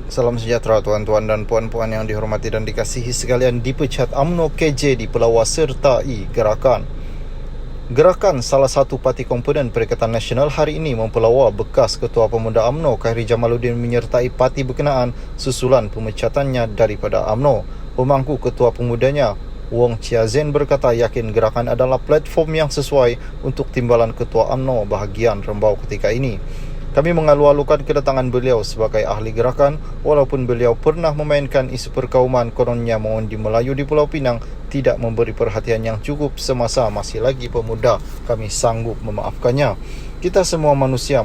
Salam sejahtera tuan-tuan dan puan-puan yang dihormati dan dikasihi sekalian. Dipecat UMNO KJ di Pelawar sertai gerakan. Gerakan salah satu parti komponen Perikatan Nasional hari ini mempelawar bekas Ketua Pemuda UMNO Khairi Jamaluddin menyertai parti berkenaan susulan pemecatannya daripada UMNO. Pemangku Ketua Pemudanya Wong Chia Zen berkata yakin gerakan adalah platform yang sesuai untuk timbalan Ketua UMNO bahagian Rembau ketika ini. Kami mengalu-alukan kedatangan beliau sebagai ahli gerakan walaupun beliau pernah memainkan isu perkauman kononnya mengundi Melayu di Pulau Pinang tidak memberi perhatian yang cukup semasa masih lagi pemuda. Kami sanggup memaafkannya. Kita semua manusia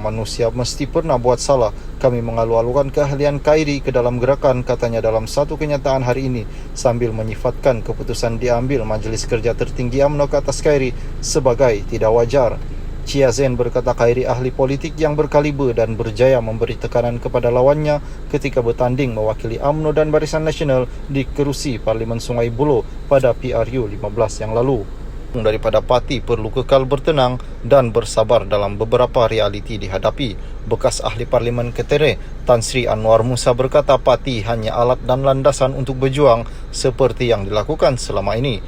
mesti pernah buat salah. Kami mengalu-alukan keahlian Khairi ke dalam gerakan, katanya dalam satu kenyataan hari ini sambil menyifatkan keputusan diambil Majlis Kerja Tertinggi UMNO ke atas Khairi sebagai tidak wajar. Chia Zen berkata Khairi ahli politik yang berkaliber dan berjaya memberi tekanan kepada lawannya ketika bertanding mewakili UMNO dan Barisan Nasional di kerusi Parlimen Sungai Buloh pada PRU 15 yang lalu. Daripada parti perlu kekal bertenang dan bersabar dalam beberapa realiti dihadapi. Bekas ahli Parlimen Ketere Tan Sri Anwar Musa berkata parti hanya alat dan landasan untuk berjuang seperti yang dilakukan selama ini.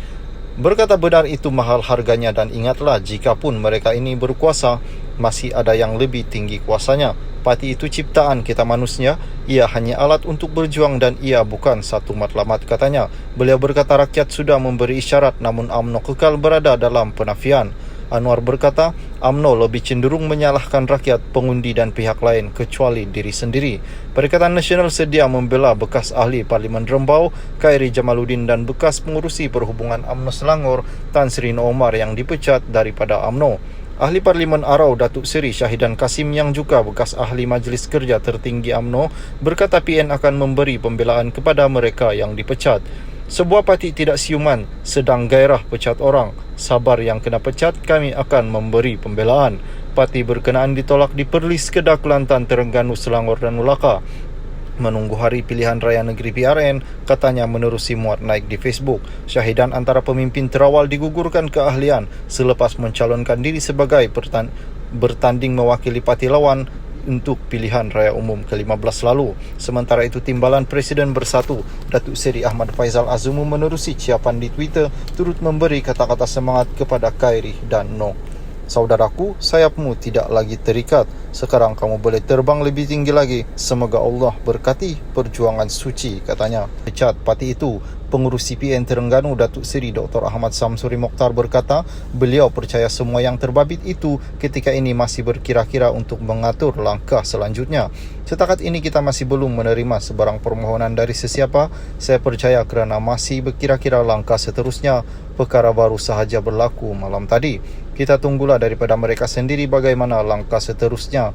Berkata benar itu mahal harganya dan ingatlah jikapun mereka ini berkuasa, masih ada yang lebih tinggi kuasanya. Parti itu ciptaan kita manusia, ia hanya alat untuk berjuang dan ia bukan satu matlamat, katanya. Beliau berkata rakyat sudah memberi isyarat namun UMNO kekal berada dalam penafian. Anwar berkata, UMNO lebih cenderung menyalahkan rakyat, pengundi dan pihak lain kecuali diri sendiri. Perikatan Nasional sedia membela bekas ahli Parlimen Rembau Khairi Jamaluddin dan bekas pengurusi perhubungan UMNO Selangor Tan Sri Omar yang dipecat daripada UMNO. Ahli Parlimen Arau Datuk Seri Syahidan Kasim yang juga bekas ahli Majlis Kerja Tertinggi UMNO berkata PN akan memberi pembelaan kepada mereka yang dipecat. Sebuah parti tidak siuman sedang gairah pecat orang. Sabar yang kena pecat, kami akan memberi pembelaan. Parti berkenaan ditolak di Perlis, Kedah, Kelantan, Terengganu, Selangor dan Melaka. Menunggu hari pilihan raya negeri PRN, katanya menerusi muat naik di Facebook. Syahidan antara pemimpin terawal digugurkan keahlian selepas mencalonkan diri sebagai bertanding mewakili parti lawan untuk pilihan raya umum ke-15 lalu. Sementara itu timbalan Presiden Bersatu Datuk Seri Ahmad Faizal Azumu menerusi ciapan di Twitter turut memberi kata-kata semangat kepada Khairi dan No. Saudaraku, sayapmu tidak lagi terikat. Sekarang kamu boleh terbang lebih tinggi lagi. Semoga Allah berkati perjuangan suci, katanya. Pecat parti itu, pengurus CPN Terengganu Datuk Seri Dr. Ahmad Samsuri Mokhtar berkata beliau percaya semua yang terbabit itu ketika ini masih berkira-kira untuk mengatur langkah selanjutnya. Setakat ini kita masih belum menerima sebarang permohonan dari sesiapa. Saya percaya kerana masih berkira-kira langkah seterusnya, perkara baru sahaja berlaku malam tadi. Kita tunggulah daripada mereka sendiri bagaimana langkah seterusnya.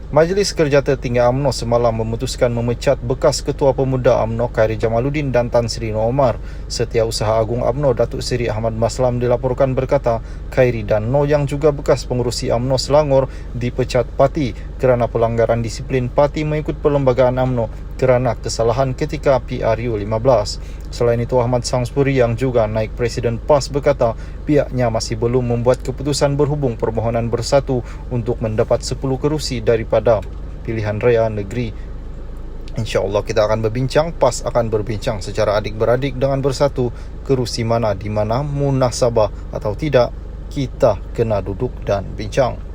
Majlis Kerja Tertinggi UMNO semalam memutuskan memecat bekas Ketua Pemuda UMNO Khairi Jamaluddin dan Tan Sri Omar. Setiausaha Agung UMNO Datuk Seri Ahmad Maslam dilaporkan berkata Khairi dan No yang juga bekas pengurusi UMNO Selangor dipecat parti kerana pelanggaran disiplin parti mengikut perlembagaan UMNO kerana kesalahan ketika PRU 15. Selain itu Ahmad Samsuri yang juga naik Presiden PAS berkata pihaknya masih belum membuat keputusan berhubung permohonan Bersatu untuk mendapat 10 kerusi daripada pilihan raya negeri. InsyaAllah kita akan berbincang, PAS akan berbincang secara adik-beradik dengan Bersatu kerusi mana di mana munasabah atau tidak kita kena duduk dan bincang.